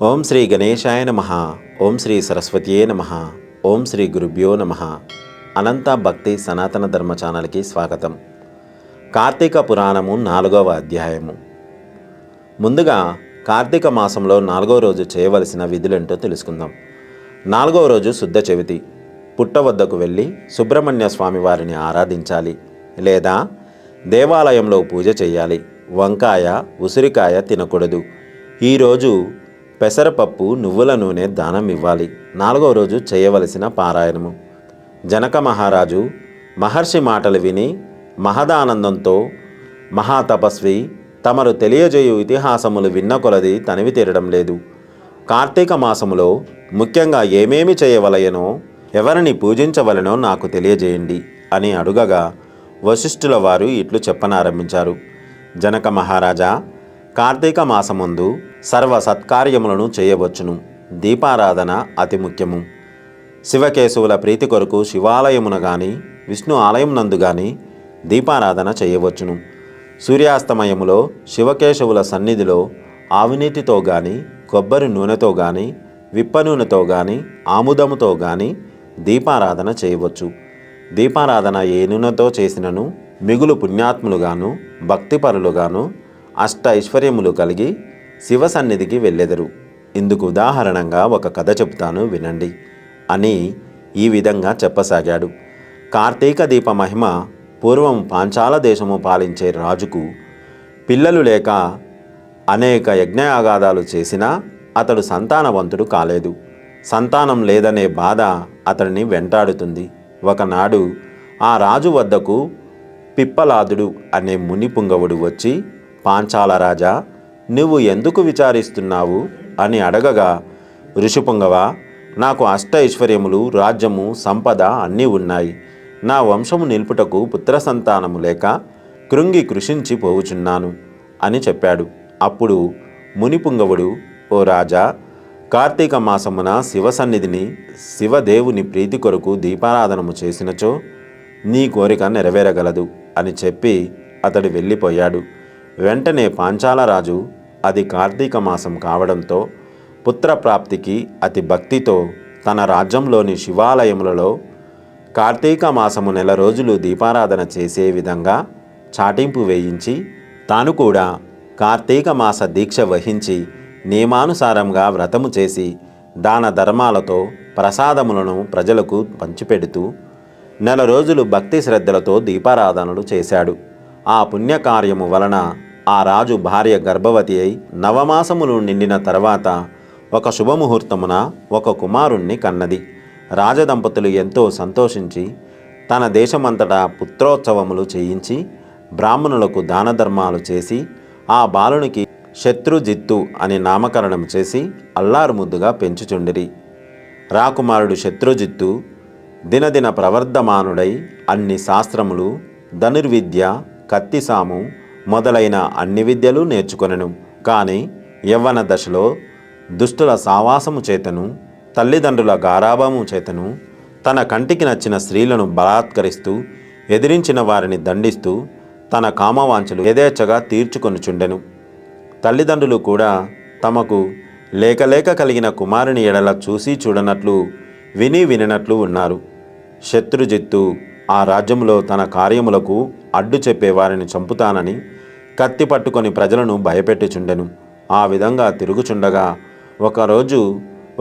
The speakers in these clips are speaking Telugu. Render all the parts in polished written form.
ఓం శ్రీ గణేశాయ నమః. ఓం శ్రీ సరస్వతియే నమః. ఓం శ్రీ గురుభ్యో నమః. అనంత భక్తి సనాతన ధర్మ ఛానల్కి స్వాగతం. కార్తీక పురాణము 4వ అధ్యాయము. ముందుగా కార్తీక మాసంలో 4వ రోజు చేయవలసిన విధులేంటో తెలుసుకుందాం. 4వ రోజు శుద్ధ చవితి. పుట్ట వద్దకు వెళ్ళి సుబ్రహ్మణ్య స్వామి వారిని ఆరాధించాలి, లేదా దేవాలయంలో పూజ చేయాలి. వంకాయ, ఉసిరికాయ తినకూడదు. ఈరోజు పెసరపప్పు, నువ్వుల నూనె దానం ఇవ్వాలి. 4వ రోజు చేయవలసిన పారాయణము. జనక మహారాజు మహర్షి మాటలు విని మహదానందంతో, మహాతపస్వి, తమరు తెలియజేయు ఇతిహాసములు విన్న కొలది తనివి తీరడం లేదు. కార్తీక మాసములో ముఖ్యంగా ఏమేమి చేయవలయనో, ఎవరిని పూజించవలనో నాకు తెలియజేయండి అని అడుగగా వశిష్ఠుల వారు ఇట్లు చెప్పనారంభించారు. జనక మహారాజా, కార్తీక మాసముందు సర్వ సత్కార్యములను చేయవచ్చును. దీపారాధన అతి ముఖ్యము. శివకేశవుల ప్రీతి కొరకు శివాలయమున గాని విష్ణు ఆలయం నందు గాని దీపారాధన చేయవచ్చును. సూర్యాస్తమయములో శివకేశవుల సన్నిధిలో ఆవునీతితో గాని, కొబ్బరి నూనెతో గాని, విప్ప నూనెతో గాని, ఆముదముతో గాని దీపారాధన చేయవచ్చు. దీపారాధన ఏ నూనెతో చేసినను మిగులు పుణ్యాత్ములుగాను, భక్తిపరులుగాను, అష్ట ఐశ్వర్యములు కలిగి శివ సన్నిధికి వెళ్ళెదరు. ఇందుకు ఉదాహరణంగా ఒక కథ చెబుతాను, వినండి అని ఈ విధంగా చెప్పసాగాడు. కార్తీక దీప మహిమ. పూర్వం పాంచాల దేశము పాలించే రాజుకు పిల్లలు లేక అనేక యజ్ఞయాగాదాలు చేసినా అతడు సంతానవంతుడు కాలేదు. సంతానం లేదనే బాధ అతడిని వెంటాడుతుంది. ఒకనాడు ఆ రాజు వద్దకు పిప్పలాదుడు అనే ముని పుంగవుడు వచ్చి, పాంచాల రాజా, నువ్వు ఎందుకు విచారిస్తున్నావు అని అడగగా, ఋషిపుంగవ, నాకు అష్ట ఐశ్వర్యములు, రాజ్యము, సంపద అన్నీ ఉన్నాయి. నా వంశము నిలుపుటకు పుత్ర సంతానము లేక కృంగి కృషించి పోవుచున్నాను అని చెప్పాడు. అప్పుడు మునిపుంగవుడు, ఓ రాజా, కార్తీక మాసమున శివ సన్నిధిని, శివదేవుని ప్రీతి కొరకు దీపారాధనము చేసినచో నీ కోరిక నెరవేరగలదు అని చెప్పి అతడు వెళ్ళిపోయాడు. వెంటనే పాంచాలరాజు, అది కార్తీక మాసం కావడంతో పుత్రప్రాప్తికి అతి భక్తితో తన రాజ్యంలోని శివాలయములలో కార్తీక మాసము 1 రోజులు దీపారాధన చేసే విధంగా చాటింపు వేయించి, తాను కూడా కార్తీక మాస దీక్ష వహించి నియమానుసారంగా వ్రతము చేసి దాన ధర్మాలతో ప్రసాదములను ప్రజలకు పంచిపెడుతూ 1 రోజులు భక్తి శ్రద్ధలతో దీపారాధనలు చేశాడు. ఆ పుణ్యకార్యము వలన ఆ రాజు భార్య గర్భవతి అయి 9 మాసములు నిండిన తర్వాత ఒక శుభముహూర్తమున ఒక కుమారుణ్ణి కన్నది. రాజదంపతులు ఎంతో సంతోషించి తన దేశమంతటా పుత్రోత్సవములు చేయించి బ్రాహ్మణులకు దాన ధర్మాలు చేసి ఆ బాలునికి శత్రుజిత్తు అని నామకరణం చేసి అల్లారు ముద్దుగా పెంచుచుండిరి. రాకుమారుడు శత్రుజిత్తు దినదిన ప్రవర్ధమానుడై అన్ని శాస్త్రములు, ధనుర్విద్య, కత్తిసాము మొదలైన అన్ని విద్యలు నేర్చుకొనెను. కానీ యవ్వన దశలో దుష్టుల సావాసము చేతను, తల్లిదండ్రుల గారాభము చేతను, తన కంటికి నచ్చిన స్త్రీలను బలాత్కరిస్తూ, ఎదిరించిన వారిని దండిస్తూ తన కామవాంఛలు యథేచ్ఛగా తీర్చుకొనుచుండెను. తల్లిదండ్రులు కూడా తమకు లేక కలిగిన కుమారుని ఎడల చూసి చూడనట్లు, విని విననట్లు ఉన్నారు. శత్రుజిత్తు ఆ రాజ్యంలో తన కార్యములకు అడ్డు చెప్పేవారిని చంపుతానని కత్తి పట్టుకొని ప్రజలను భయపెట్టుచుండెను. ఆ విధంగా తిరుగుచుండగా ఒకరోజు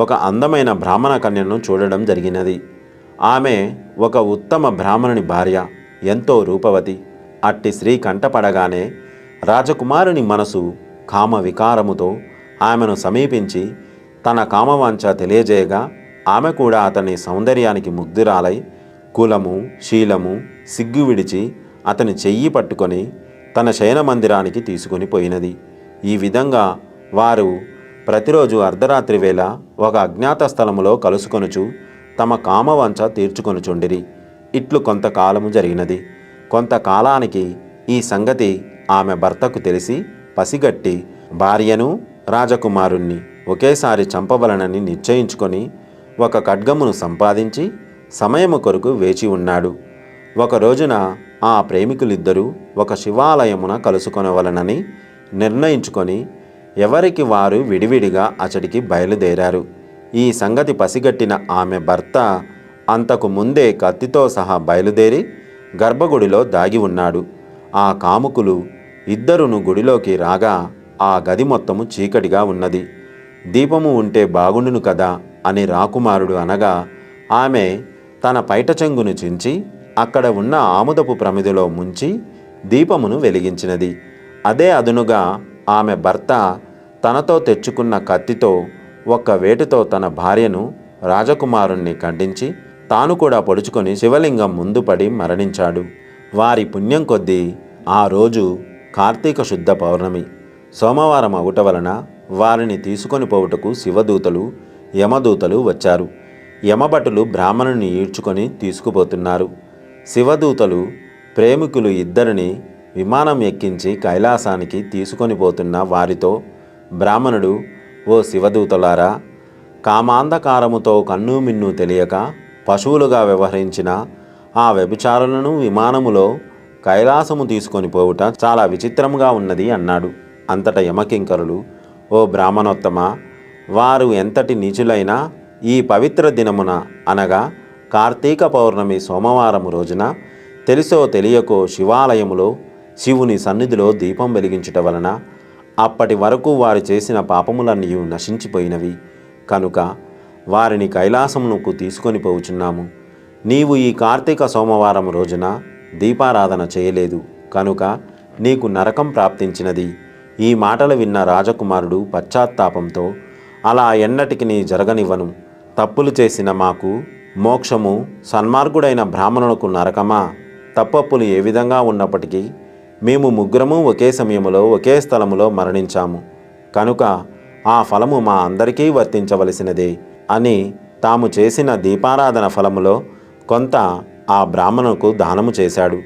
ఒక అందమైన బ్రాహ్మణ కన్యను చూడడం జరిగినది. ఆమె ఒక ఉత్తమ బ్రాహ్మణుని భార్య, ఎంతో రూపవతి. అట్టి స్త్రీ కంటపడగానే రాజకుమారుని మనసు కామ వికారముతో ఆమెను సమీపించి తన కామవాంఛ తెలియజేయగా, ఆమె కూడా అతని సౌందర్యానికి ముగ్ధురాలై కులము, శీలము, సిగ్గు విడిచి అతని చెయ్యి పట్టుకొని తన శయన మందిరానికి తీసుకొని పోయినది. ఈ విధంగా వారు ప్రతిరోజు అర్ధరాత్రి వేళ ఒక అజ్ఞాత స్థలములో కలుసుకొనుచు తమ కామవంచ తీర్చుకొనుచుండిరి. ఇట్లు కొంతకాలము జరిగినది. కొంతకాలానికి ఈ సంగతి ఆమె భర్తకు తెలిసి పసిగట్టి భార్యను, రాజకుమారుణ్ణి ఒకేసారి చంపవలనని నిశ్చయించుకొని ఒక ఖడ్గమును సంపాదించి సమయము కొరకు వేచి ఉన్నాడు. ఒక రోజున ఆ ప్రేమికులిద్దరూ ఒక శివాలయమున కలుసుకొనవలనని నిర్ణయించుకొని ఎవరికి వారు విడివిడిగా అచడికి బయలుదేరారు. ఈ సంగతి పసిగట్టిన ఆమె భర్త అంతకు ముందే కత్తితో సహా బయలుదేరి గర్భగుడిలో దాగి ఉన్నాడు. ఆ కాముకులు ఇద్దరును గుడిలోకి రాగా ఆ గది మొత్తము చీకటిగా ఉన్నది. దీపము ఉంటే బాగుండును కదా అని రాకుమారుడు అనగా ఆమె తన పైట చెంగును చించి అక్కడ ఉన్న ఆముదపు ప్రమిదిలో ముంచి దీపమును వెలిగించినది. అదే అదునుగా ఆమె భర్త తనతో తెచ్చుకున్న కత్తితో ఒక్క వేటుతో తన భార్యను రాజకుమారుణ్ణి ఖండించి తాను కూడా పొడుచుకొని శివలింగం ముందు పడి మరణించాడు. వారి పుణ్యం కొద్దీ ఆ రోజు కార్తీక శుద్ధ పౌర్ణమి సోమవారం అవుట వలన వారిని తీసుకొని పోవుటకు శివదూతలు యమదూతలు వచ్చారు. యమభటులు బ్రాహ్మణుని ఈడ్చుకొని తీసుకుపోతున్నారు. శివదూతలు ప్రేమికులు ఇద్దరిని విమానం ఎక్కించి కైలాసానికి తీసుకొని పోతున్న వారితో బ్రాహ్మణుడు, ఓ శివదూతలారా, కామాంధకారముతో కన్ను మిన్ను తెలియక పశువులుగా వ్యవహరించిన ఆ వ్యభిచారులను విమానములో కైలాసము తీసుకొని పోవుట చాలా విచిత్రంగా ఉన్నది అన్నాడు. అంతట యమకింకరులు, ఓ బ్రాహ్మణోత్తమ, వారు ఎంతటి నీచులైనా ఈ పవిత్ర దినమున అనగా కార్తీక పౌర్ణమి సోమవారం రోజున తెలిసో తెలియకో శివాలయములో శివుని సన్నిధిలో దీపం వెలిగించుట వలన అప్పటి వరకు వారు చేసిన పాపములన్నీ నశించిపోయినవి కనుక వారిని కైలాసమునకు తీసుకొని పోవుచున్నాము. నీవు ఈ కార్తీక సోమవారం రోజున దీపారాధన చేయలేదు కనుక నీకు నరకం ప్రాప్తించినది. ఈ మాటలు విన్న రాజకుమారుడు పశ్చాత్తాపంతో, అలా ఎన్నటికి నీ జరగనివ్వను. తప్పులు చేసిన మాకు మోక్షము, సన్మార్గుడైన బ్రాహ్మణులకు నరకమా? తప్పప్పులు ఏ విధంగా ఉన్నప్పటికీ మేము ముగ్గురము ఒకే సమయములో ఒకే స్థలములో మరణించాము కనుక ఆ ఫలము మా అందరికీ వర్తించవలసినదే అని తాము చేసిన దీపారాధన ఫలములో కొంత ఆ బ్రాహ్మణుకు దానము చేశాడు.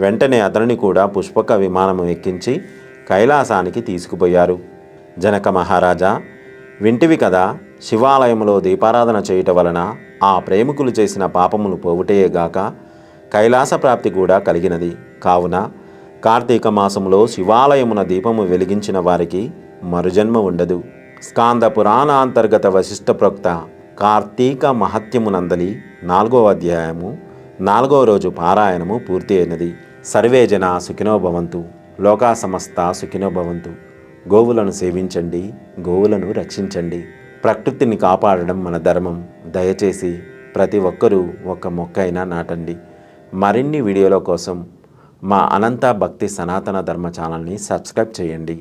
వెంటనే అతనిని కూడా పుష్పక విమానము ఎక్కించి కైలాసానికి తీసుకుపోయారు. జనక మహారాజా, వింటివి కదా, శివాలయములో దీపారాధన చేయుట వలన ఆ ప్రేమికులు చేసిన పాపములు పోవుటయేగాక కైలాస ప్రాప్తి కూడా కలిగినది. కావున కార్తీక మాసములో శివాలయమున దీపము వెలిగించిన వారికి మరుజన్మ ఉండదు. స్కాంద పురాణాంతర్గత వశిష్ఠ ప్రోక్త కార్తీక మహత్యమునందలి 4వ అధ్యాయము 4వ రోజు పారాయణము పూర్తి అయినది. సర్వే జన సుఖినో భవంతు, లోకా సమస్త సుఖినో భవంతు. గోవులను సేవించండి, గోవులను రక్షించండి. ప్రకృతిని కాపాడడం మన ధర్మం. దయచేసి ప్రతి ఒక్కరూ ఒక మొక్క అయినా నాటండి. మరిన్ని వీడియోల కోసం మా అనంత భక్తి సనాతన ధర్మ ఛానల్ని సబ్స్క్రైబ్ చేయండి.